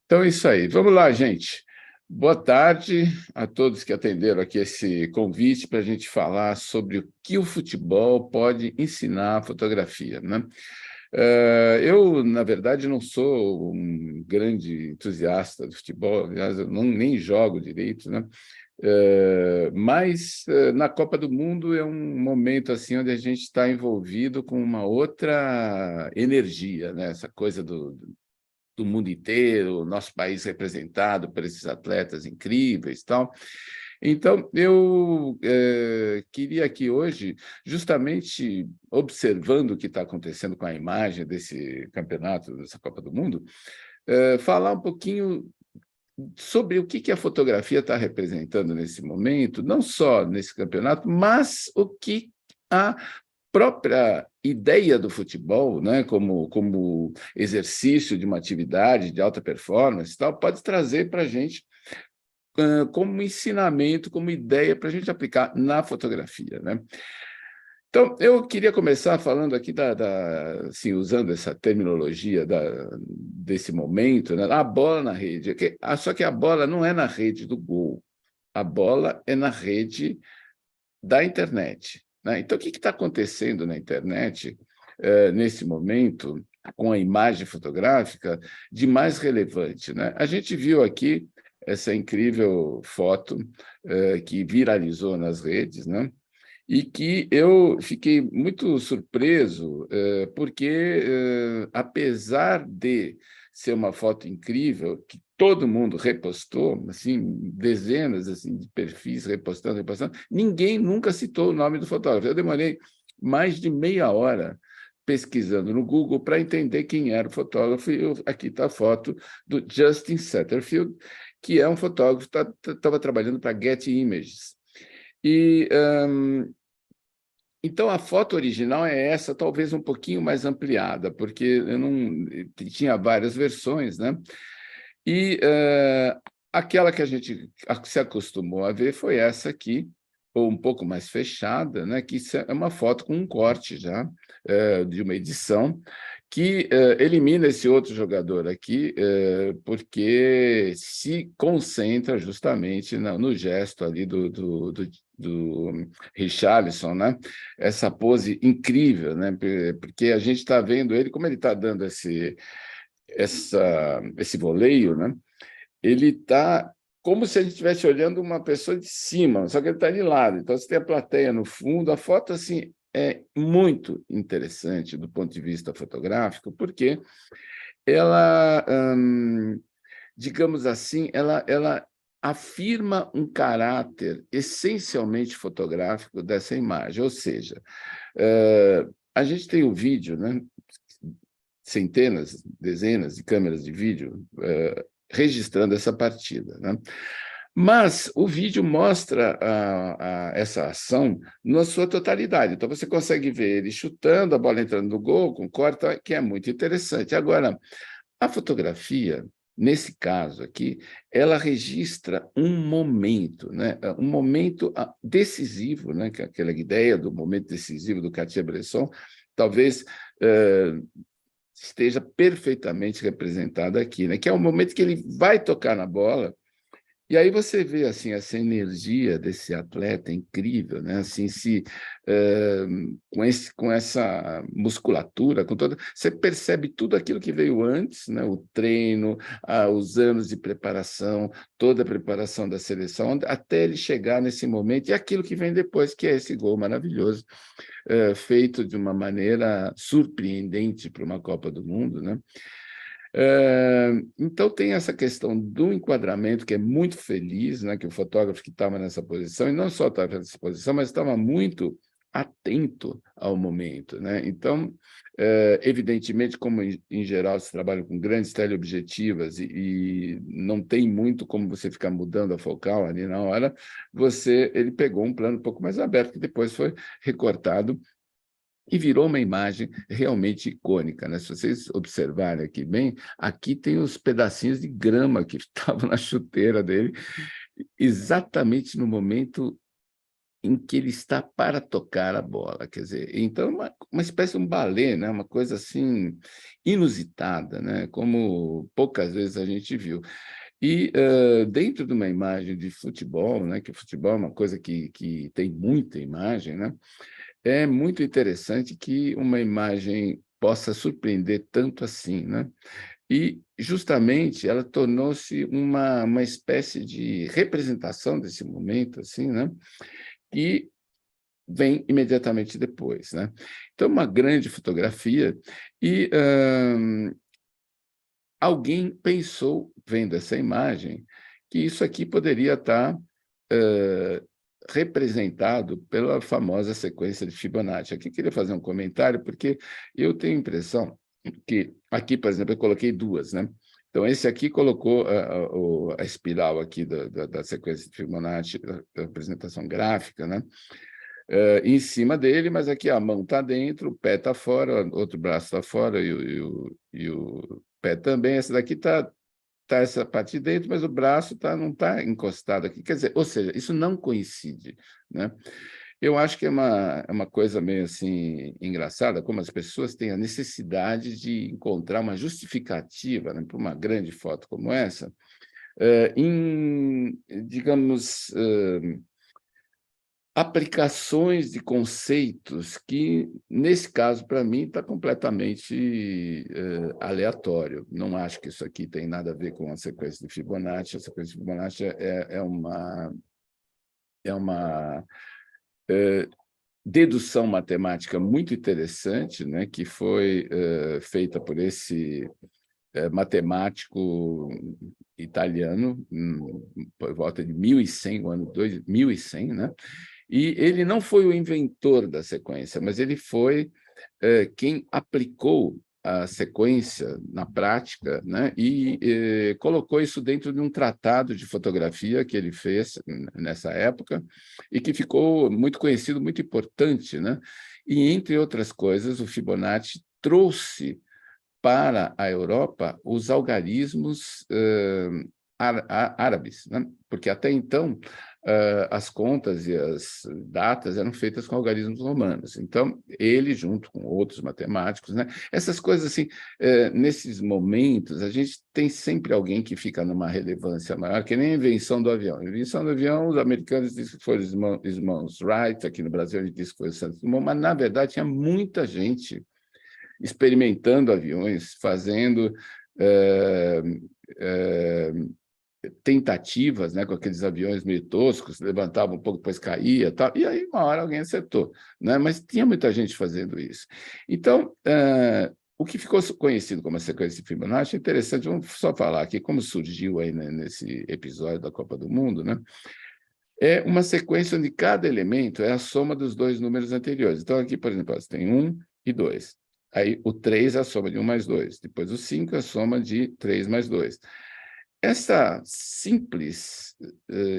Então é isso aí. Vamos lá, gente. Boa tarde a todos que atenderam aqui esse convite para a gente falar sobre o que o futebol pode ensinar a fotografia, né? Eu, na verdade, não sou um grande entusiasta do futebol, aliás, eu nem jogo direito, né? Mas na Copa do Mundo é um momento assim onde a gente está envolvido com uma outra energia, né? Essa coisa do mundo inteiro, nosso país representado por esses atletas incríveis e tal. Então, eu queria aqui hoje, justamente observando o que está acontecendo com a imagem desse campeonato, dessa Copa do Mundo, falar um pouquinho sobre o que a fotografia está representando nesse momento, não só nesse campeonato, mas o que a própria ideia do futebol, né, como exercício de uma atividade de alta performance, tal, pode trazer para a gente como ensinamento, como ideia para a gente aplicar na fotografia, né? Então, eu queria começar falando aqui assim, usando essa terminologia desse momento, né? A bola na rede. Só que a bola não é na rede do gol, a bola é na rede da internet, né? Então, o que está acontecendo na internet nesse momento, com a imagem fotográfica, de mais relevante, né? A gente viu aqui essa incrível foto que viralizou nas redes, né? E que eu fiquei muito surpreso, porque, apesar de ser uma foto incrível, que todo mundo repostou, assim, dezenas assim, de perfis repostando, ninguém nunca citou o nome do fotógrafo. Eu demorei mais de meia hora pesquisando no Google para entender quem era o fotógrafo, e aqui está a foto do Justin Satterfield, que é um fotógrafo que estava trabalhando para Getty Images. E então, a foto original é essa, talvez um pouquinho mais ampliada, porque eu não tinha várias versões, né? E aquela que a gente se acostumou a ver foi essa aqui, ou um pouco mais fechada, né? Que é uma foto com um corte já de uma edição que elimina esse outro jogador aqui, porque se concentra justamente no gesto ali do Richarlison, né? Essa pose incrível, né? Porque a gente está vendo ele, como ele está dando esse voleio, né? Ele está como se a gente estivesse olhando uma pessoa de cima, só que ele está de lado. Então, você tem a plateia no fundo. A foto assim é muito interessante do ponto de vista fotográfico, porque ela, digamos assim, ela afirma um caráter essencialmente fotográfico dessa imagem. Ou seja, a gente tem o vídeo, né? Centenas, dezenas de câmeras de vídeo registrando essa partida, né? Mas o vídeo mostra essa ação na sua totalidade. Então, você consegue ver ele chutando, a bola entrando no gol, com corte, que é muito interessante. Agora, a fotografia, nesse caso aqui, ela registra um momento, né? Um momento decisivo, né? Que é aquela ideia do momento decisivo do Cartier-Bresson, talvez esteja perfeitamente representada aqui, né? Que é o momento que ele vai tocar na bola. E aí você vê assim essa energia desse atleta incrível, né? Assim, com essa musculatura, com toda, você percebe tudo aquilo que veio antes, né? O treino, os anos de preparação, toda a preparação da seleção, até ele chegar nesse momento, e aquilo que vem depois, que é esse gol maravilhoso, feito de uma maneira surpreendente para uma Copa do Mundo, né? Então, tem essa questão do enquadramento, que é muito feliz, né, que o fotógrafo que estava nessa posição, e não só estava nessa posição, mas estava muito atento ao momento, né? Então, evidentemente, como em geral se trabalha com grandes teleobjetivas e não tem muito como você ficar mudando a focal ali na hora, ele pegou um plano um pouco mais aberto, que depois foi recortado e virou uma imagem realmente icônica, né? Se vocês observarem aqui bem, aqui tem os pedacinhos de grama que estavam na chuteira dele, exatamente no momento em que ele está para tocar a bola, quer dizer, então uma espécie de um balé, né? Uma coisa assim inusitada, né? Como poucas vezes a gente viu. E dentro de uma imagem de futebol, né? Que o futebol é uma coisa que tem muita imagem, né? É muito interessante que uma imagem possa surpreender tanto assim, né? E, justamente, ela tornou-se uma espécie de representação desse momento, assim, né? E vem imediatamente depois, né? Então, uma grande fotografia e alguém pensou, vendo essa imagem, que isso aqui poderia estar representado pela famosa sequência de Fibonacci. Aqui queria fazer um comentário, porque eu tenho a impressão que aqui, por exemplo, eu coloquei duas, né? Então, esse aqui colocou a espiral aqui da sequência de Fibonacci, da representação gráfica, né? Em cima dele, mas aqui a mão está dentro, o pé está fora, outro braço está fora e o pé também. Essa daqui está essa parte de dentro, mas o braço não está encostado aqui. Quer dizer, ou seja, isso não coincide, né? Eu acho que é uma coisa meio assim engraçada, como as pessoas têm a necessidade de encontrar uma justificativa, né, para uma grande foto como essa, em, digamos, aplicações de conceitos que, nesse caso, para mim, está completamente aleatório. Não acho que isso aqui tem nada a ver com a sequência de Fibonacci. A sequência de Fibonacci é uma dedução matemática muito interessante, né, que foi feita por esse matemático italiano, por volta de 1100, o ano 2100, né? E ele não foi o inventor da sequência, mas ele foi quem aplicou a sequência na prática, né? E colocou isso dentro de um tratado de fotografia que ele fez nessa época e que ficou muito conhecido, muito importante, né? E, entre outras coisas, o Fibonacci trouxe para a Europa os algarismos árabes, né? Porque até então as contas e as datas eram feitas com algarismos romanos. Então, ele, junto com outros matemáticos, né? Essas coisas assim, nesses momentos, a gente tem sempre alguém que fica numa relevância maior, que nem a invenção do avião. A invenção do avião, os americanos dizem que foram os irmãos Wright, aqui no Brasil a gente diz que foi o Santos Dumont, mas, na verdade, tinha muita gente experimentando aviões, fazendo tentativas, né, com aqueles aviões meio toscos, levantavam um pouco, depois caía, tal, e aí uma hora alguém acertou, né? Mas tinha muita gente fazendo isso. Então, o que ficou conhecido como a sequência de Fibonacci é interessante, vamos só falar aqui como surgiu aí, né, nesse episódio da Copa do Mundo, né? É uma sequência onde cada elemento é a soma dos dois números anteriores. Então, aqui, por exemplo, você tem 1 e 2. Aí, o 3 é a soma de 1 mais 2. Depois, o 5 é a soma de 3 mais 2. Essa simples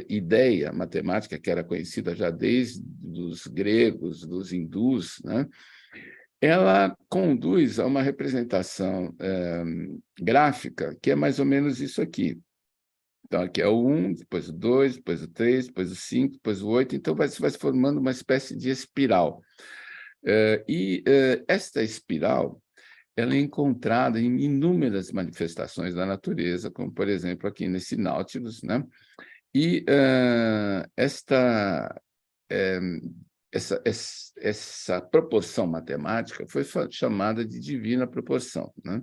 ideia matemática, que era conhecida já desde os gregos, dos hindus, né? Ela conduz a uma representação gráfica que é mais ou menos isso aqui. Então, aqui é o 1, depois o 2, depois o 3, depois o 5, depois o 8. Então, vai se formando uma espécie de espiral. Esta espiral ela é encontrada em inúmeras manifestações da natureza, como, por exemplo, aqui nesse Nautilus, né? E essa proporção matemática foi chamada de divina proporção, né?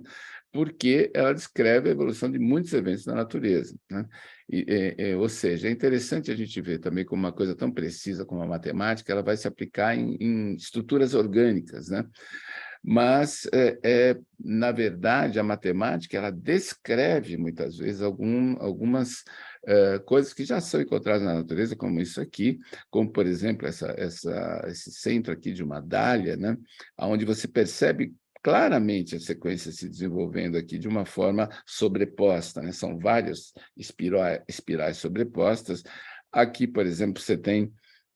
Porque ela descreve a evolução de muitos eventos da natureza, né? Ou seja, é interessante a gente ver também como uma coisa tão precisa como a matemática, ela vai se aplicar em estruturas orgânicas, né? Mas, na verdade, a matemática ela descreve, muitas vezes, algumas coisas que já são encontradas na natureza, como isso aqui, como, por exemplo, esse centro aqui de uma dália, né? Onde você percebe claramente a sequência se desenvolvendo aqui de uma forma sobreposta, né? São várias espirais sobrepostas. Aqui, por exemplo, você tem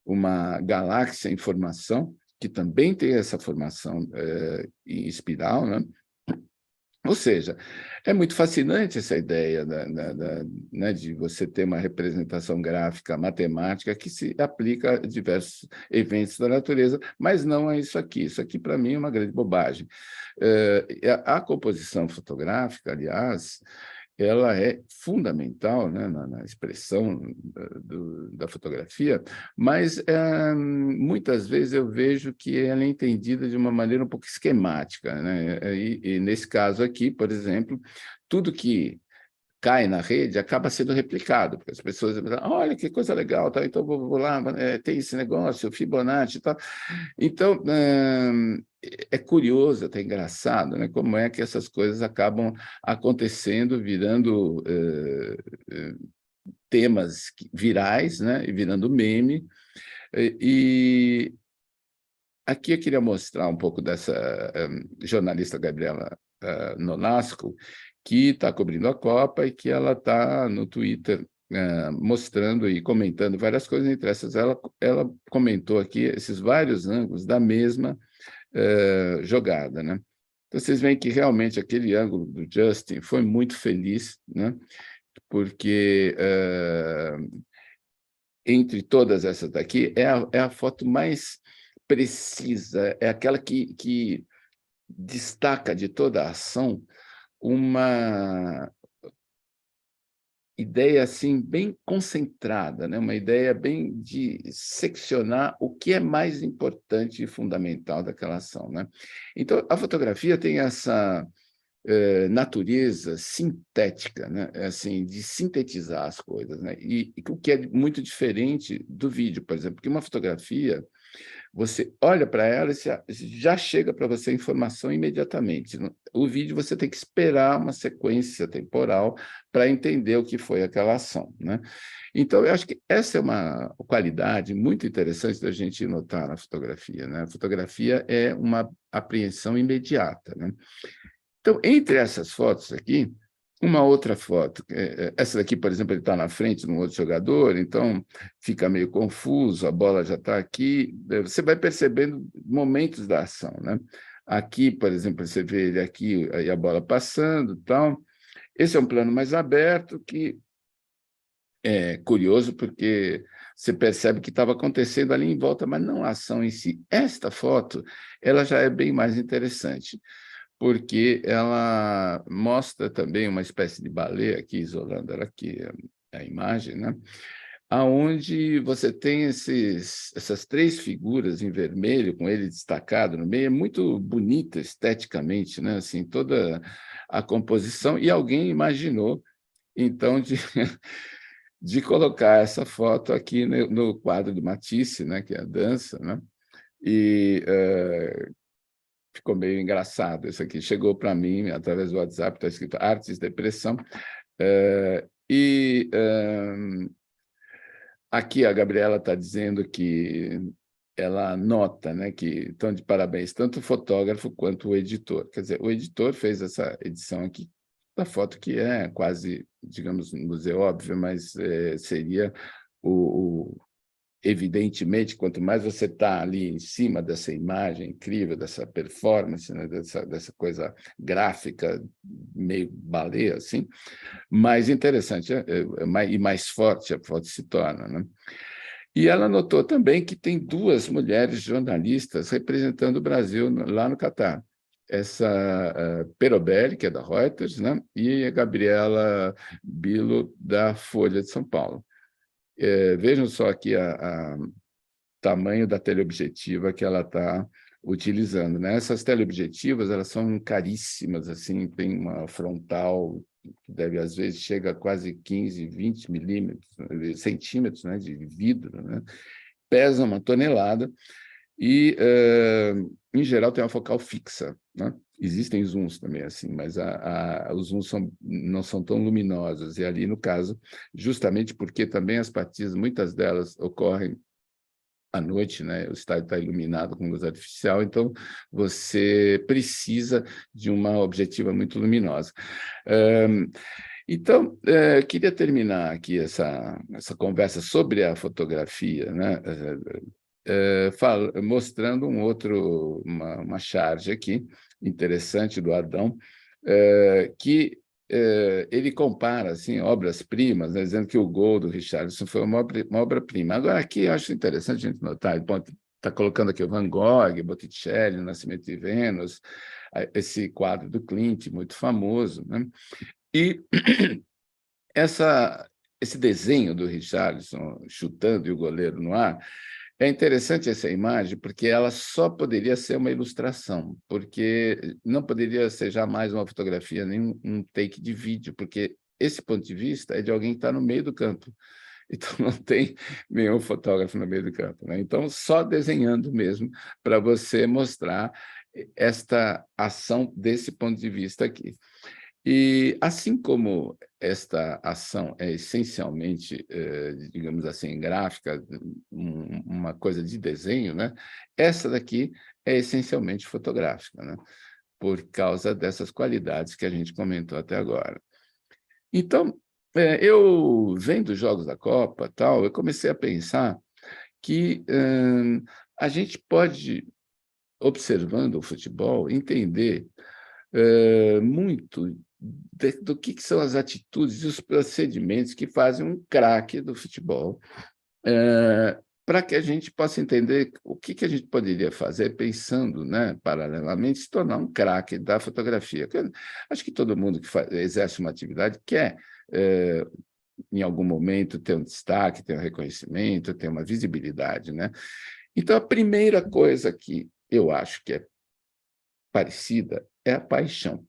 uma galáxia em formação, que também tem essa formação em espiral, né? Ou seja, é muito fascinante essa ideia né, de você ter uma representação gráfica matemática que se aplica a diversos eventos da natureza, mas não a isso aqui. Isso aqui, para mim, é uma grande bobagem. A composição fotográfica, aliás, ela é fundamental, né, na expressão da fotografia, mas muitas vezes eu vejo que ela é entendida de uma maneira um pouco esquemática, né? E nesse caso aqui, por exemplo, tudo que cai na rede acaba sendo replicado, porque as pessoas dizem, olha que coisa legal, tá? Então vou lá, tem esse negócio, o Fibonacci e tal. Então, é curioso, até engraçado, né? Como é que essas coisas acabam acontecendo, virando temas virais, né? E virando meme. E aqui eu queria mostrar um pouco dessa jornalista Gabriela Nolasco, que está cobrindo a Copa e que ela está no Twitter mostrando e comentando várias coisas. Entre essas, ela comentou aqui esses vários ângulos da mesma jogada, né? Então, vocês veem que realmente aquele ângulo do Justin foi muito feliz, né? Porque entre todas essas daqui, é a foto mais precisa, é aquela que destaca de toda a ação uma ideia assim bem concentrada, né? Uma ideia bem de seccionar o que é mais importante e fundamental daquela ação, né? Então, a fotografia tem essa natureza sintética, né? Assim, de sintetizar as coisas, né? E o que é muito diferente do vídeo, por exemplo, porque uma fotografia, você olha para ela e já chega para você a informação imediatamente. O vídeo você tem que esperar uma sequência temporal para entender o que foi aquela ação, né? Então, eu acho que essa é uma qualidade muito interessante da gente notar na fotografia, né? A fotografia é uma apreensão imediata, né? Então, entre essas fotos aqui, uma outra foto, essa daqui, por exemplo, ele está na frente de um outro jogador, então fica meio confuso, a bola já está aqui, você vai percebendo momentos da ação, né? Aqui, por exemplo, você vê ele aqui, aí a bola passando e tal. Esse é um plano mais aberto, que é curioso, porque você percebe que estava acontecendo ali em volta, mas não a ação em si. Esta foto, ela já é bem mais interessante, porque ela mostra também uma espécie de baleia, aqui isolando ela aqui, a imagem, né? Aonde você tem essas três figuras em vermelho, com ele destacado no meio, é muito bonita esteticamente, né? Assim, toda a composição, e alguém imaginou, então, de colocar essa foto aqui no quadro do Matisse, né? Que é a dança, né? E ficou meio engraçado isso aqui. Chegou para mim, através do WhatsApp, está escrito Artes Depressão. Aqui a Gabriela está dizendo que ela nota, né, que estão de parabéns tanto o fotógrafo quanto o editor. Quer dizer, o editor fez essa edição aqui da foto, que é quase, digamos, um museu óbvio, mas seria evidentemente, quanto mais você está ali em cima dessa imagem incrível, dessa performance, né, dessa coisa gráfica, meio baleia, assim, mais interessante e mais forte a foto se torna, né? E ela notou também que tem duas mulheres jornalistas representando o Brasil lá no Catar. Essa Perobelli, que é da Reuters, né? E a Gabriela Bilo, da Folha de São Paulo. Vejam só aqui o tamanho da teleobjetiva que ela está utilizando, né? Essas teleobjetivas, elas são caríssimas, assim, tem uma frontal que deve, às vezes, chega a quase 15, 20 centímetros, né, de vidro, né? Pesa uma tonelada e, em geral, tem uma focal fixa, né? Existem zooms também, assim, mas os zooms não são tão luminosos. E ali, no caso, justamente porque também as partidas, muitas delas ocorrem à noite, né? O estádio está iluminado com luz artificial, então você precisa de uma objetiva muito luminosa. Então, queria terminar aqui essa conversa sobre a fotografia, né? Mostrando uma charge aqui, interessante, do Adão, que ele compara assim, obras-primas, né, dizendo que o gol do Richarlison foi uma obra-prima. Agora, aqui eu acho interessante a gente notar, está colocando aqui o Van Gogh, Botticelli, O Nascimento de Vênus, esse quadro do Klimt, muito famoso, né? E esse desenho do Richarlison chutando e o goleiro no ar, é interessante essa imagem, porque ela só poderia ser uma ilustração, porque não poderia ser jamais uma fotografia, nem um take de vídeo, porque esse ponto de vista é de alguém que está no meio do campo. Então, não tem nenhum fotógrafo no meio do campo, né? Então, só desenhando mesmo, para você mostrar esta ação desse ponto de vista aqui. E, assim como esta ação é essencialmente, digamos assim, gráfica, uma coisa de desenho, né? Essa daqui é essencialmente fotográfica, né? Por causa dessas qualidades que a gente comentou até agora. Então, eu vendo os Jogos da Copa, tal, eu comecei a pensar que a gente pode, observando o futebol, entender muito do que são as atitudes e os procedimentos que fazem um craque do futebol, para que a gente possa entender o que a gente poderia fazer pensando, né, paralelamente, se tornar um craque da fotografia. Acho que todo mundo que exerce uma atividade quer, em algum momento, ter um destaque, ter um reconhecimento, ter uma visibilidade, né? Então, a primeira coisa que eu acho que é parecida é a paixão.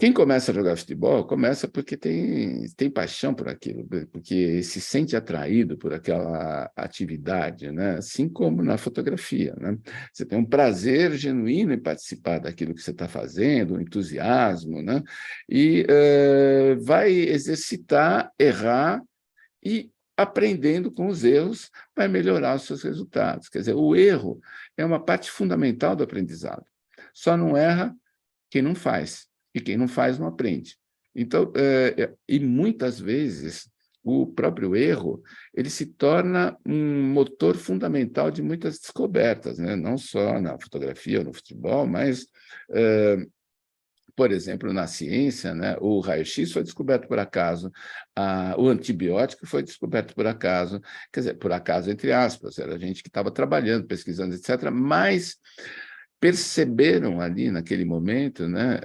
Quem começa a jogar futebol, começa porque tem paixão por aquilo, porque se sente atraído por aquela atividade, né? Assim como na fotografia, né? Você tem um prazer genuíno em participar daquilo que você está fazendo, um entusiasmo, né? E vai exercitar, errar e, aprendendo com os erros, vai melhorar os seus resultados. Quer dizer, o erro é uma parte fundamental do aprendizado. Só não erra quem não faz. E quem não faz não aprende. Então, e muitas vezes o próprio erro ele se torna um motor fundamental de muitas descobertas, né? Não só na fotografia ou no futebol, mas, por exemplo, na ciência, né? O raio-x foi descoberto por acaso, o antibiótico foi descoberto por acaso, quer dizer, por acaso, entre aspas, era gente que estava trabalhando, pesquisando, etc., mas perceberam ali, naquele momento, né,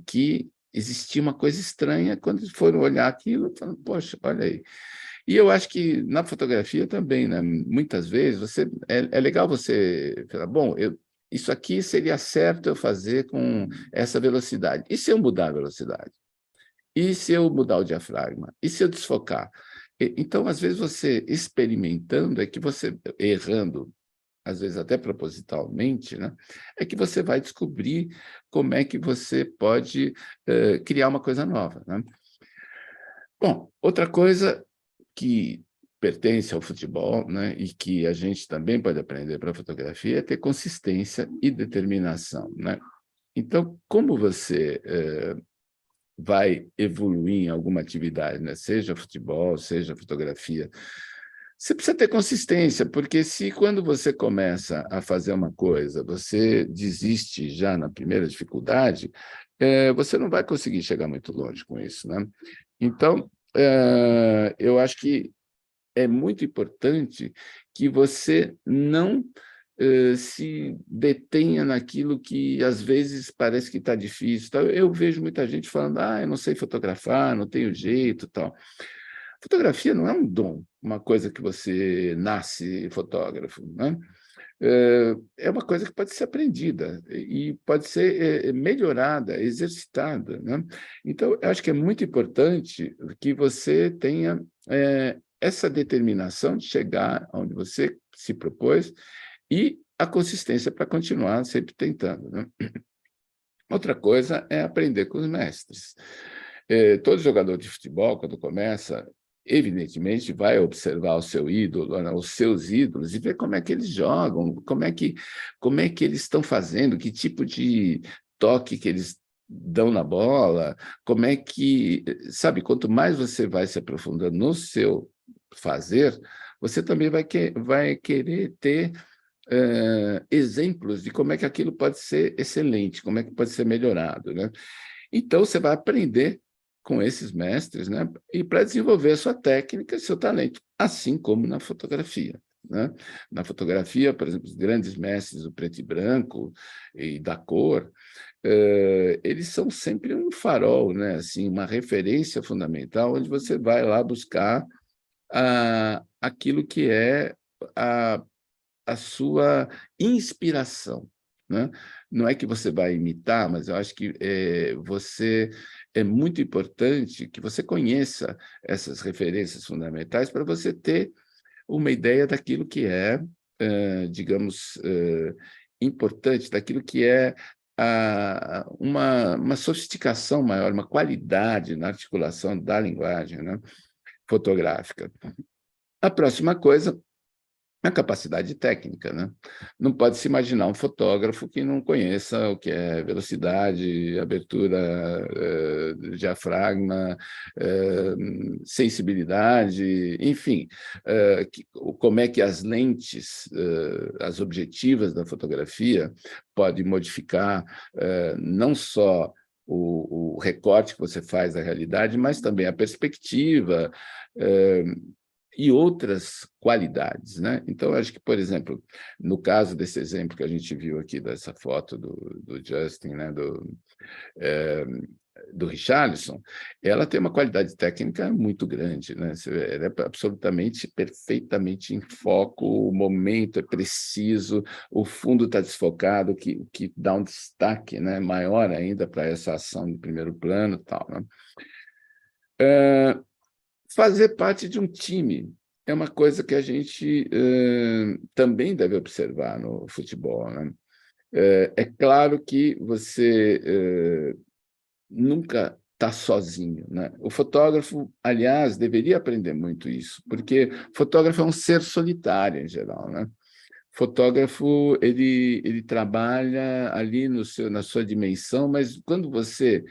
que existia uma coisa estranha quando foram olhar aquilo, falando, poxa, olha aí. E eu acho que na fotografia também, né, muitas vezes, é legal você falar, bom, isso aqui seria certo eu fazer com essa velocidade. E se eu mudar a velocidade? E se eu mudar o diafragma? E se eu desfocar? Então, às vezes, você experimentando, é que você, errando, às vezes até propositalmente, né, é que você vai descobrir como é que você pode criar uma coisa nova, né? Bom, outra coisa que pertence ao futebol, né, e que a gente também pode aprender para a fotografia é ter consistência e determinação, né? Então, como você vai evoluir em alguma atividade, né? Seja futebol, seja fotografia, você precisa ter consistência, porque se quando você começa a fazer uma coisa, você desiste já na primeira dificuldade, você não vai conseguir chegar muito longe com isso, né? Então, eu acho que é muito importante que você não se detenha naquilo que, às vezes, parece que está difícil. Então, eu vejo muita gente falando, eu não sei fotografar, não tenho jeito, tal. Fotografia não é um dom, uma coisa que você nasce fotógrafo, né? É uma coisa que pode ser aprendida e pode ser melhorada, exercitada, né? Então, eu acho que é muito importante que você tenha essa determinação de chegar onde você se propôs e a consistência para continuar sempre tentando, né? Outra coisa é aprender com os mestres. Todo jogador de futebol, quando começa, evidentemente, vai observar o seu ídolo, né, os seus ídolos, e ver como é que eles jogam, como é que eles estão fazendo, que tipo de toque que eles dão na bola, como é que... Sabe, quanto mais você vai se aprofundando no seu fazer, você também vai querer ter exemplos de como é que aquilo pode ser excelente, como é que pode ser melhorado, né? Então, você vai aprender com esses mestres, né? E para desenvolver a sua técnica e seu talento, assim como na fotografia, né? Na fotografia, por exemplo, os grandes mestres do preto e branco e da cor, eles são sempre um farol, né? Assim, uma referência fundamental, onde você vai lá buscar aquilo que é a, a sua inspiração, né? Não é que você vai imitar, mas eu acho que é muito importante que você conheça essas referências fundamentais para você ter uma ideia daquilo que é, digamos, importante, daquilo que é uma sofisticação maior, uma qualidade na articulação da linguagem, né, fotográfica. A próxima coisa, a capacidade técnica, né? Não pode se imaginar um fotógrafo que não conheça o que é velocidade, abertura, diafragma, sensibilidade, enfim, como é que as lentes, as objetivas da fotografia podem modificar não só o recorte que você faz da realidade, mas também a perspectiva, e outras qualidades, né? Então, acho que, por exemplo, no caso desse exemplo que a gente viu aqui, dessa foto do Justin, né? Do Richarlison, ela tem uma qualidade técnica muito grande, né? Ela é absolutamente, perfeitamente em foco, o momento é preciso, o fundo está desfocado, que dá um destaque, né, maior ainda para essa ação de primeiro plano e tal, né? Fazer parte de um time é uma coisa que a gente também deve observar no futebol, né? É claro que você nunca está sozinho, né? O fotógrafo, aliás, deveria aprender muito isso, porque o fotógrafo é um ser solitário, em geral, né? Fotógrafo, ele trabalha ali na sua dimensão, mas quando você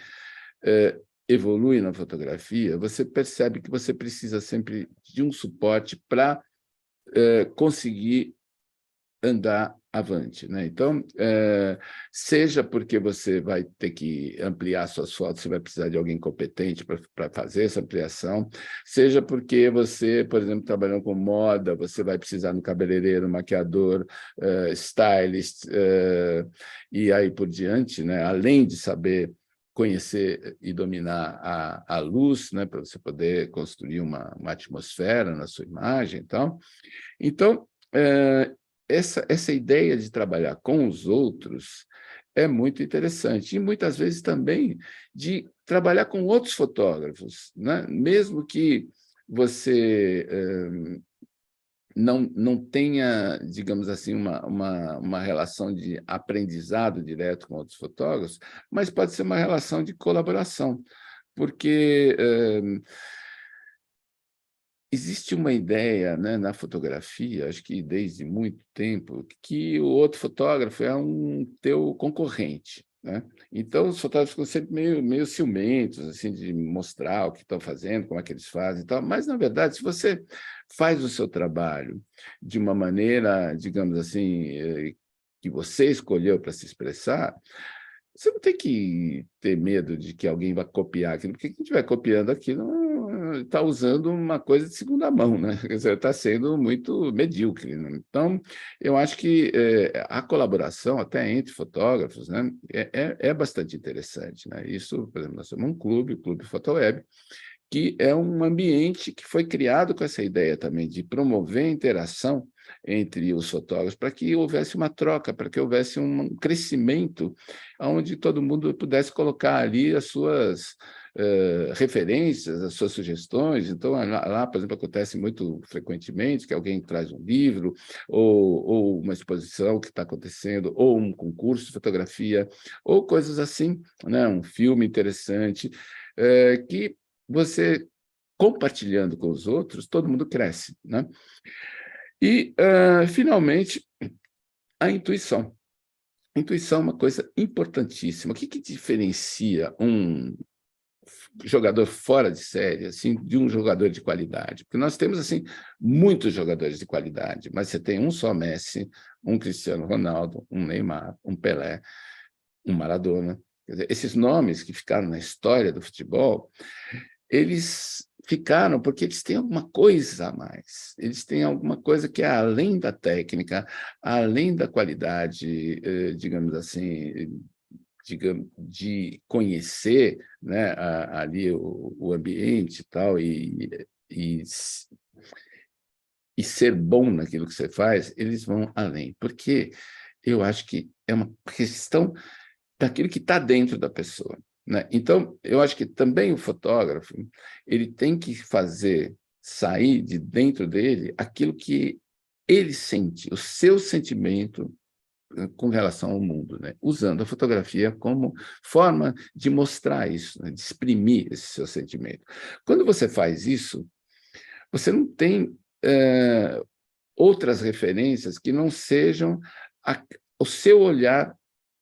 evolui na fotografia, você percebe que você precisa sempre de um suporte para conseguir andar avante, né? Então, seja porque você vai ter que ampliar suas fotos, você vai precisar de alguém competente para fazer essa ampliação, seja porque você, por exemplo, trabalhando com moda, você vai precisar de um cabeleireiro, maquiador, stylist, e aí por diante, né? Além de saber conhecer e dominar a luz, né? Para você poder construir uma atmosfera na sua imagem e tal. Então, essa ideia de trabalhar com os outros é muito interessante. E, muitas vezes, também de trabalhar com outros fotógrafos, né? Mesmo que você não tenha, digamos assim, uma relação de aprendizado direto com outros fotógrafos, mas pode ser uma relação de colaboração, porque existe uma ideia, né, na fotografia, acho que desde muito tempo, que o outro fotógrafo é um teu concorrente, né? Então, os fotógrafos ficam sempre meio ciumentos, assim, de mostrar o que estão fazendo, como é que eles fazem e tal. Mas, na verdade, se você faz o seu trabalho de uma maneira, digamos assim, que você escolheu para se expressar, você não tem que ter medo de que alguém vá copiar aquilo, porque quem estiver copiando aquilo está usando uma coisa de segunda mão, né? Quer dizer, está sendo muito medíocre, né? Então, eu acho que a colaboração, até entre fotógrafos, né, é bastante interessante, né? Isso, por exemplo, nós somos um clube, o Clube Fotoweb, que é um ambiente que foi criado com essa ideia também de promover a interação entre os fotógrafos, para que houvesse uma troca, para que houvesse um crescimento, onde todo mundo pudesse colocar ali as suas referências, as suas sugestões. Então, lá, por exemplo, acontece muito frequentemente que alguém traz um livro, ou uma exposição que está acontecendo, ou um concurso de fotografia, ou coisas assim, né? Um filme interessante, que você, compartilhando com os outros, todo mundo cresce, né? E, finalmente, a intuição. A intuição é uma coisa importantíssima. O que diferencia um jogador fora de série, assim, de um jogador de qualidade. Porque nós temos, assim, muitos jogadores de qualidade, mas você tem um só Messi, um Cristiano Ronaldo, um Neymar, um Pelé, um Maradona. Quer dizer, esses nomes que ficaram na história do futebol, eles ficaram porque eles têm alguma coisa a mais. Eles têm alguma coisa que é além da técnica, além da qualidade, digamos assim, de conhecer, né, ali o ambiente e tal, e ser bom naquilo que você faz, eles vão além. Porque eu acho que é uma questão daquilo que está dentro da pessoa, né? Então, eu acho que também o fotógrafo ele tem que fazer sair de dentro dele aquilo que ele sente, o seu sentimento com relação ao mundo, né? Usando a fotografia como forma de mostrar isso, né? De exprimir esse seu sentimento. Quando você faz isso, você não tem outras referências que não sejam o seu olhar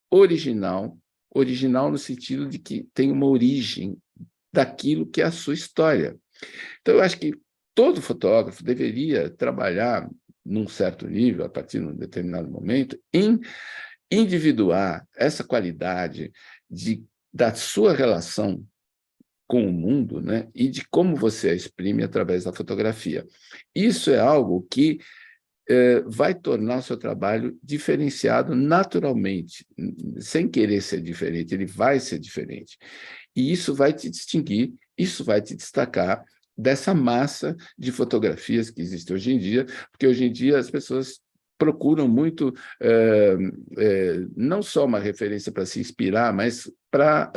original, original no sentido de que tem uma origem daquilo que é a sua história. Então, eu acho que todo fotógrafo deveria trabalhar num certo nível, a partir de um determinado momento, em individuar essa qualidade da sua relação com o mundo, né? E de como você a exprime através da fotografia. Isso é algo que vai tornar o seu trabalho diferenciado naturalmente, sem querer ser diferente, ele vai ser diferente. E isso vai te distinguir, isso vai te destacar dessa massa de fotografias que existe hoje em dia, porque hoje em dia as pessoas procuram muito, não só uma referência para se inspirar, mas para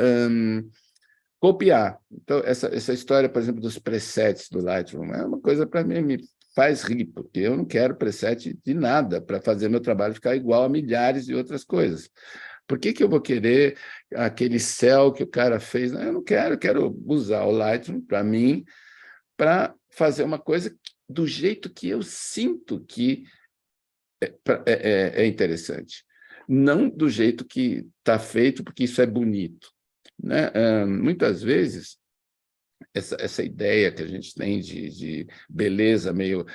copiar. Então, essa história, por exemplo, dos presets do Lightroom, é uma coisa para mim, me faz rir, porque eu não quero preset de nada para fazer meu trabalho ficar igual a milhares de outras coisas. Por que eu vou querer aquele céu que o cara fez? Não, eu não quero, eu quero usar o Lightroom para mim, para fazer uma coisa do jeito que eu sinto que é interessante. Não do jeito que está feito, porque isso é bonito, né? Muitas vezes, essa ideia que a gente tem de beleza meio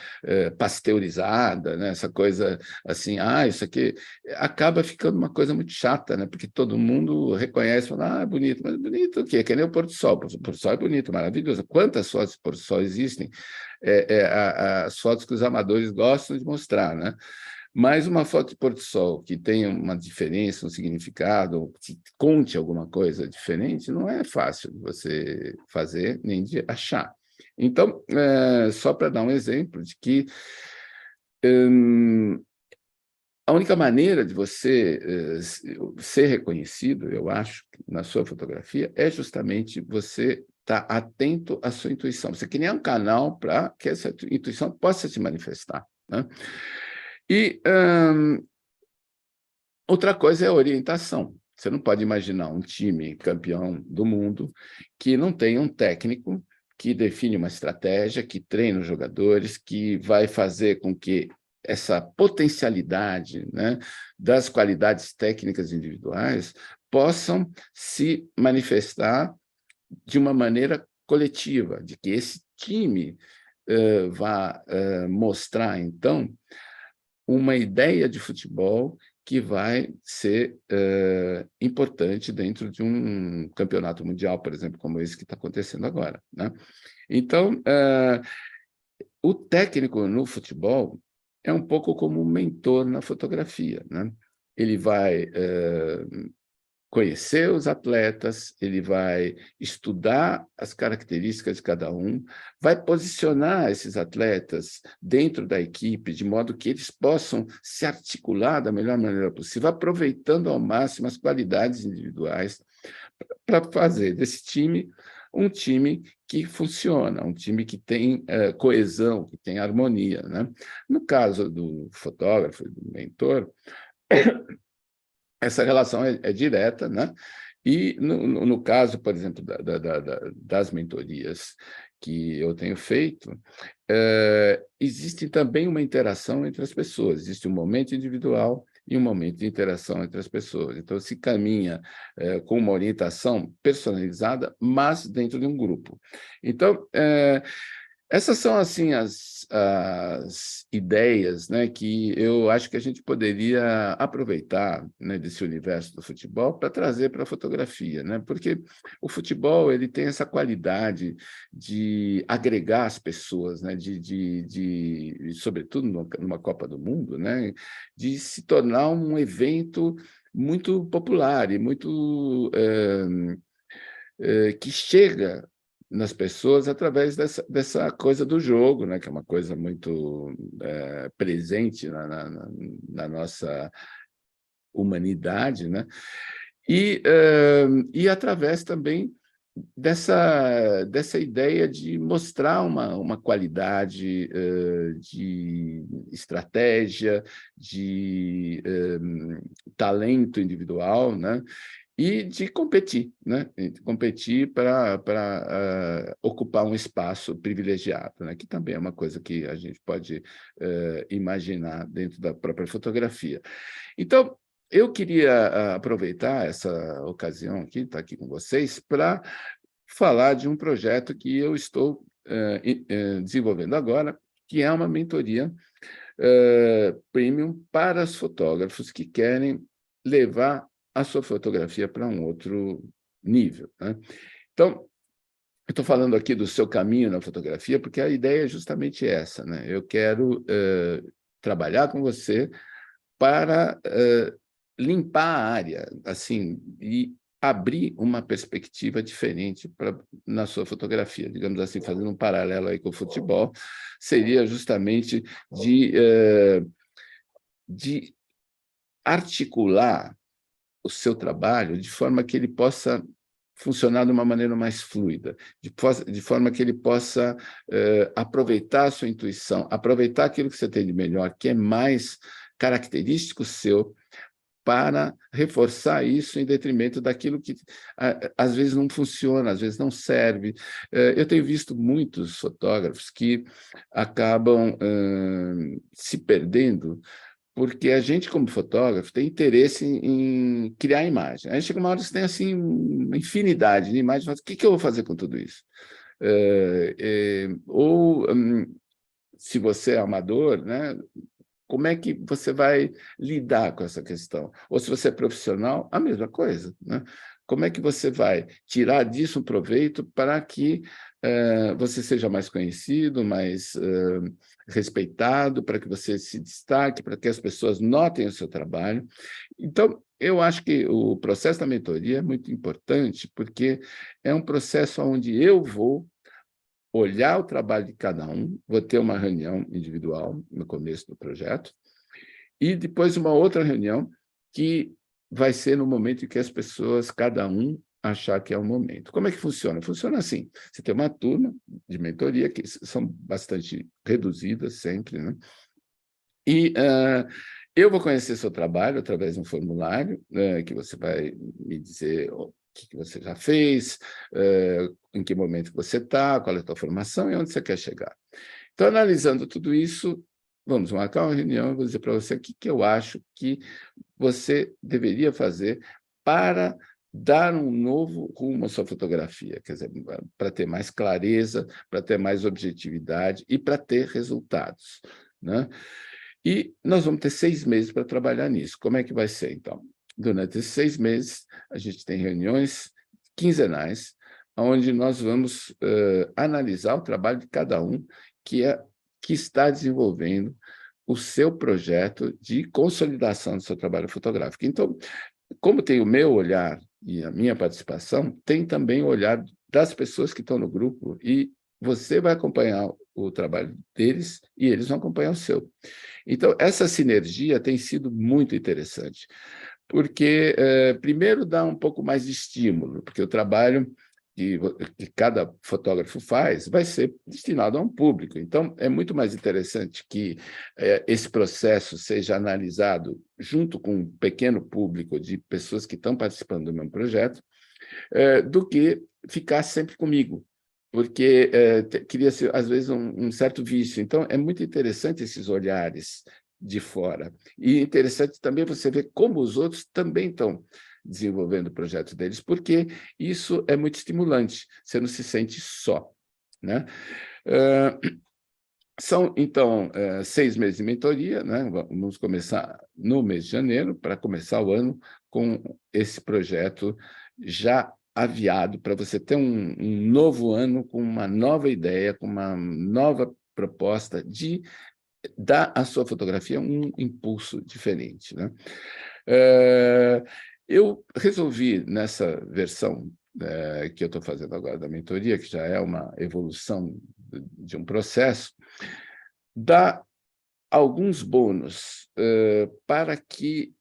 pasteurizada, né? Essa coisa assim, isso aqui acaba ficando uma coisa muito chata, né? Porque todo mundo reconhece, fala, é bonito, mas bonito o quê? Que nem o pôr do sol. O pôr do sol é bonito, maravilhoso. Quantas fotos de pôr do sol existem? As fotos que os amadores gostam de mostrar, né? Mas uma foto de pôr do sol que tenha uma diferença, um significado, que conte alguma coisa diferente, não é fácil de você fazer nem de achar. Então, só para dar um exemplo de que a única maneira de você ser reconhecido, eu acho, na sua fotografia, é justamente você estar atento à sua intuição. Você criar um canal para que essa intuição possa se manifestar, né? E outra coisa é a orientação. Você não pode imaginar um time campeão do mundo que não tenha um técnico que define uma estratégia, que treina os jogadores, que vai fazer com que essa potencialidade, né, das qualidades técnicas individuais possam se manifestar de uma maneira coletiva, de que esse time vá mostrar, então, uma ideia de futebol que vai ser importante dentro de um campeonato mundial, por exemplo, como esse que está acontecendo agora, né? Então, o técnico no futebol é um pouco como um mentor na fotografia, né? Ele vai conhecer os atletas, ele vai estudar as características de cada um, vai posicionar esses atletas dentro da equipe, de modo que eles possam se articular da melhor maneira possível, aproveitando ao máximo as qualidades individuais, para fazer desse time um time que funciona, um time que tem coesão, que tem harmonia, né? No caso do fotógrafo, do mentor, essa relação é direta, né? E, no caso, por exemplo, das mentorias que eu tenho feito, existe também uma interação entre as pessoas, existe um momento individual, e um momento de interação entre as pessoas. Então, se caminha com uma orientação personalizada, mas dentro de um grupo. Então, essas são, assim, as ideias, né, que eu acho que a gente poderia aproveitar, né, desse universo do futebol para trazer para a fotografia, né? Porque o futebol ele tem essa qualidade de agregar as pessoas, né, sobretudo numa Copa do Mundo, né, de se tornar um evento muito popular e muito que chega nas pessoas através dessa coisa do jogo, né? Que é uma coisa muito presente na nossa humanidade, né? E através também dessa ideia de mostrar uma qualidade de estratégia, de talento individual, né? E de competir, né? E de competir para ocupar um espaço privilegiado, né? Que também é uma coisa que a gente pode imaginar dentro da própria fotografia. Então, eu queria aproveitar essa ocasião aqui, estar aqui com vocês, para falar de um projeto que eu estou desenvolvendo agora, que é uma mentoria premium para os fotógrafos que querem levar a sua fotografia para um outro nível, né? Então, eu estou falando aqui do seu caminho na fotografia, porque a ideia é justamente essa, né? Eu quero trabalhar com você para limpar a área, assim, e abrir uma perspectiva diferente na sua fotografia, digamos assim, fazendo um paralelo aí com o futebol, seria justamente de articular o seu trabalho de forma que ele possa funcionar de uma maneira mais fluida, de forma que ele possa aproveitar a sua intuição, aproveitar aquilo que você tem de melhor, que é mais característico seu, para reforçar isso em detrimento daquilo que às vezes não funciona, às vezes não serve. Eu tenho visto muitos fotógrafos que acabam se perdendo porque a gente, como fotógrafo, tem interesse em criar imagem. Aí chega uma hora que você tem assim, uma infinidade de imagens, mas o que eu vou fazer com tudo isso? Se você é amador, né, como é que você vai lidar com essa questão? Ou se você é profissional, a mesma coisa, né? Como é que você vai tirar disso um proveito para que você seja mais conhecido, mais respeitado, para que você se destaque, para que as pessoas notem o seu trabalho? Então, eu acho que o processo da mentoria é muito importante, porque é um processo onde eu vou olhar o trabalho de cada um, vou ter uma reunião individual no começo do projeto, e depois uma outra reunião que vai ser no momento em que as pessoas, cada um, achar que é o momento. Como é que funciona? Funciona assim, você tem uma turma de mentoria, que são bastante reduzidas sempre, né? E eu vou conhecer seu trabalho através de um formulário, que você vai me dizer o que você já fez, em que momento você está, qual é a sua formação e onde você quer chegar. Então, analisando tudo isso, vamos marcar uma reunião e vou dizer para você o que eu acho que você deveria fazer para dar um novo rumo à sua fotografia, quer dizer, para ter mais clareza, para ter mais objetividade e para ter resultados, né? E nós vamos ter 6 meses para trabalhar nisso. Como é que vai ser, então? Durante esses 6 meses, a gente tem reuniões quinzenais, onde nós vamos analisar o trabalho de cada um que está desenvolvendo o seu projeto de consolidação do seu trabalho fotográfico. Então, como tem o meu olhar e a minha participação, tem também o olhar das pessoas que estão no grupo e você vai acompanhar o trabalho deles e eles vão acompanhar o seu. Então, essa sinergia tem sido muito interessante, porque, primeiro, dá um pouco mais de estímulo, porque o trabalho que cada fotógrafo faz vai ser destinado a um público. Então, é muito mais interessante que esse processo seja analisado junto com um pequeno público de pessoas que estão participando do meu projeto, do que ficar sempre comigo, porque cria-se, às vezes, um certo vício. Então, é muito interessante esses olhares de fora. E é interessante também você ver como os outros também estão desenvolvendo o projeto deles, porque isso é muito estimulante, você não se sente só, né? São, então, 6 meses de mentoria, né? Vamos começar no mês de janeiro, para começar o ano com esse projeto já aviado, para você ter um novo ano com uma nova ideia, com uma nova proposta de dar à sua fotografia um impulso diferente, né? Eu resolvi, nessa versão que eu estou fazendo agora da mentoria, que já é uma evolução de um processo, dar alguns bônus para que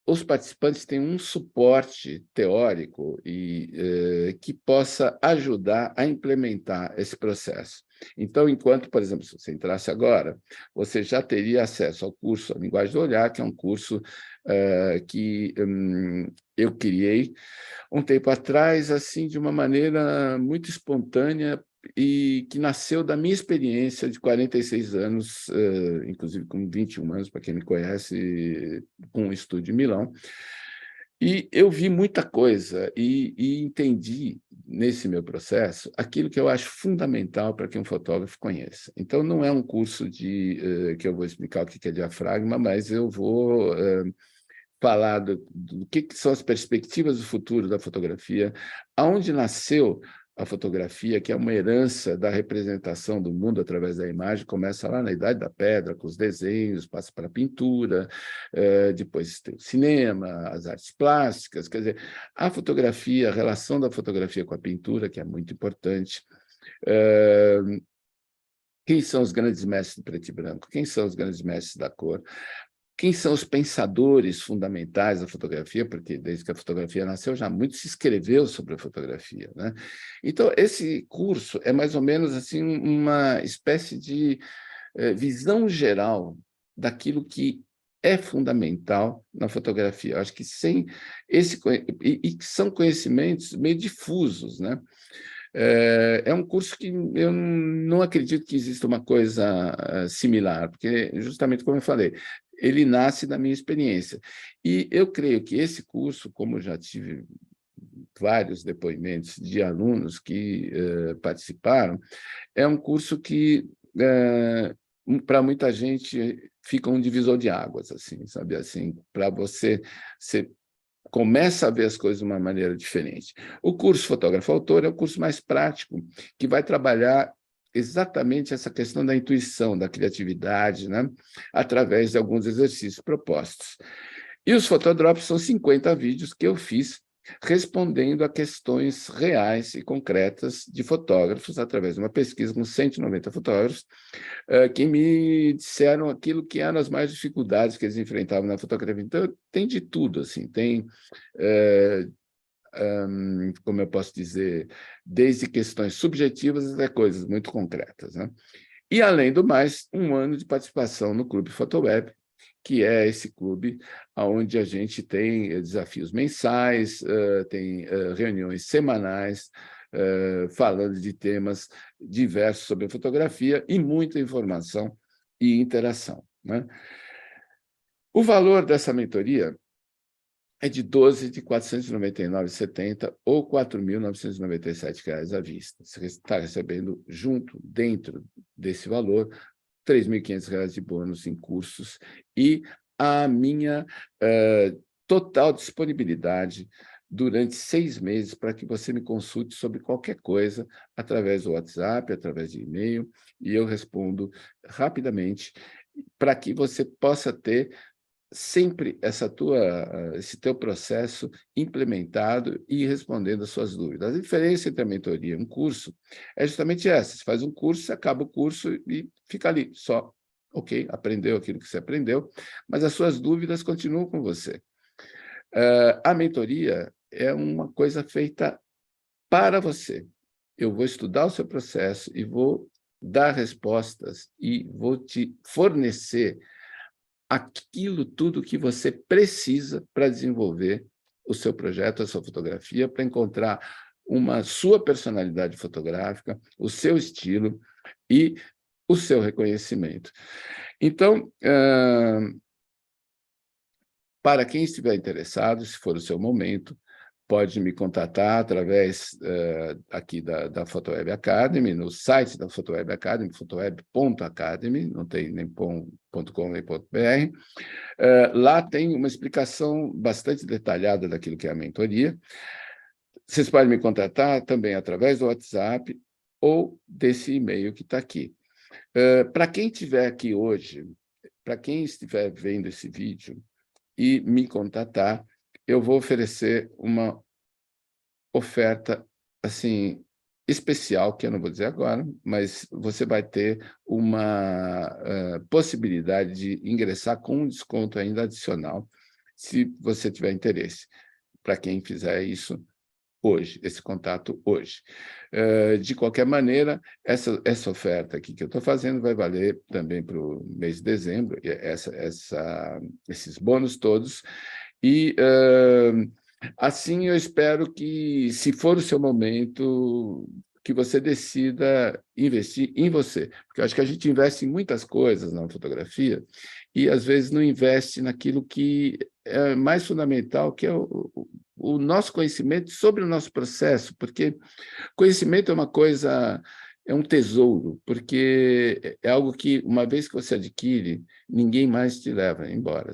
os participantes tenham um suporte teórico e que possa ajudar a implementar esse processo. Então, enquanto, por exemplo, se você entrasse agora, você já teria acesso ao curso A Linguagem do Olhar, que é um curso que eu criei um tempo atrás, assim, de uma maneira muito espontânea e que nasceu da minha experiência de 46 anos, inclusive com 21 anos, para quem me conhece, com um estúdio em Milão. E eu vi muita coisa e entendi, nesse meu processo, aquilo que eu acho fundamental para que um fotógrafo conheça. Então, não é um curso que eu vou explicar o que é diafragma, mas eu vou falar do que são as perspectivas do futuro da fotografia, aonde nasceu a fotografia, que é uma herança da representação do mundo através da imagem, começa lá na Idade da Pedra, com os desenhos, passa para a pintura, depois tem o cinema, as artes plásticas, quer dizer, a fotografia, a relação da fotografia com a pintura, que é muito importante. Quem são os grandes mestres do preto e branco? Quem são os grandes mestres da cor? Quem são os pensadores fundamentais da fotografia? Porque, desde que a fotografia nasceu, já muito se escreveu sobre a fotografia, né? Então, esse curso é mais ou menos assim uma espécie de visão geral daquilo que é fundamental na fotografia. Eu acho que sem esse... E que são conhecimentos meio difusos, né? É um curso que eu não acredito que exista uma coisa similar, porque, justamente como eu falei, ele nasce da minha experiência. E eu creio que esse curso, como já tive vários depoimentos de alunos que participaram, é um curso que, para muita gente, fica um divisor de águas, assim, sabe? Assim, para você começa a ver as coisas de uma maneira diferente. O curso Fotógrafo-Autor é o curso mais prático, que vai trabalhar exatamente essa questão da intuição, da criatividade, né? Através de alguns exercícios propostos. E os Fotodrops são 50 vídeos que eu fiz respondendo a questões reais e concretas de fotógrafos, através de uma pesquisa com 190 fotógrafos, que me disseram aquilo que eram as maiores dificuldades que eles enfrentavam na fotografia. Então, tem de tudo, assim, tem, como eu posso dizer, desde questões subjetivas até coisas muito concretas, né? E, além do mais, um ano de participação no Clube Photoweb, que é esse clube onde a gente tem desafios mensais, tem reuniões semanais, falando de temas diversos sobre a fotografia e muita informação e interação, né? O valor dessa mentoria é de 12 de R$ 499,70 ou R$ 4.997 à vista. Você está recebendo junto, dentro desse valor, R$ 3.500 de bônus em cursos e a minha total disponibilidade durante 6 meses para que você me consulte sobre qualquer coisa através do WhatsApp, através de e-mail, e eu respondo rapidamente para que você possa ter sempre esse teu processo implementado e respondendo às suas dúvidas. A diferença entre a mentoria e um curso é justamente essa: você faz um curso, você acaba o curso e fica ali, só, ok, aprendeu aquilo que você aprendeu, mas as suas dúvidas continuam com você. A mentoria é uma coisa feita para você. Eu vou estudar o seu processo e vou dar respostas e vou te fornecer aquilo tudo que você precisa para desenvolver o seu projeto, a sua fotografia, para encontrar uma sua personalidade fotográfica, o seu estilo e o seu reconhecimento. Então, para quem estiver interessado, se for o seu momento, pode me contatar através aqui da Photoweb Academy, no site da Photoweb Academy, photoweb.academy, não tem nem .com nem .br. Lá tem uma explicação bastante detalhada daquilo que é a mentoria. Vocês podem me contatar também através do WhatsApp ou desse e-mail que está aqui. Para quem estiver aqui hoje, para quem estiver vendo esse vídeo e me contatar, eu vou oferecer uma oferta assim especial, que eu não vou dizer agora, mas você vai ter uma possibilidade de ingressar com um desconto ainda adicional, se você tiver interesse, para quem fizer isso hoje, esse contato hoje. De qualquer maneira, essa oferta aqui que eu estou fazendo vai valer também para o mês de dezembro, esses bônus todos, e assim eu espero que, se for o seu momento, que você decida investir em você, porque eu acho que a gente investe em muitas coisas na fotografia e, às vezes, não investe naquilo que é mais fundamental, que é o nosso conhecimento sobre o nosso processo, porque conhecimento é uma coisa, é um tesouro, porque é algo que, uma vez que você adquire, ninguém mais te leva embora.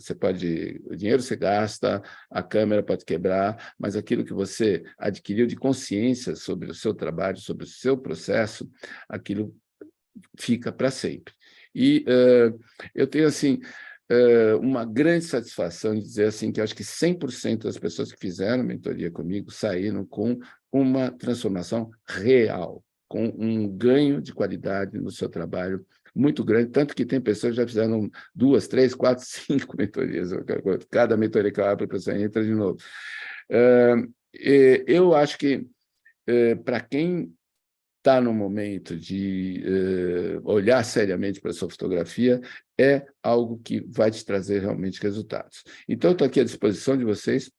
O dinheiro você gasta, a câmera pode quebrar, mas aquilo que você adquiriu de consciência sobre o seu trabalho, sobre o seu processo, aquilo fica para sempre. E eu tenho, assim, uma grande satisfação de dizer assim, que eu acho que 100% das pessoas que fizeram mentoria comigo saíram com uma transformação real, com um ganho de qualidade no seu trabalho muito grande, tanto que tem pessoas que já fizeram 2, 3, 4, 5 mentorias. Cada mentoria que eu abro, a pessoa entra de novo. Eu acho que, para quem está no momento de olhar seriamente para a sua fotografia, é algo que vai te trazer realmente resultados. Então, estou aqui à disposição de vocês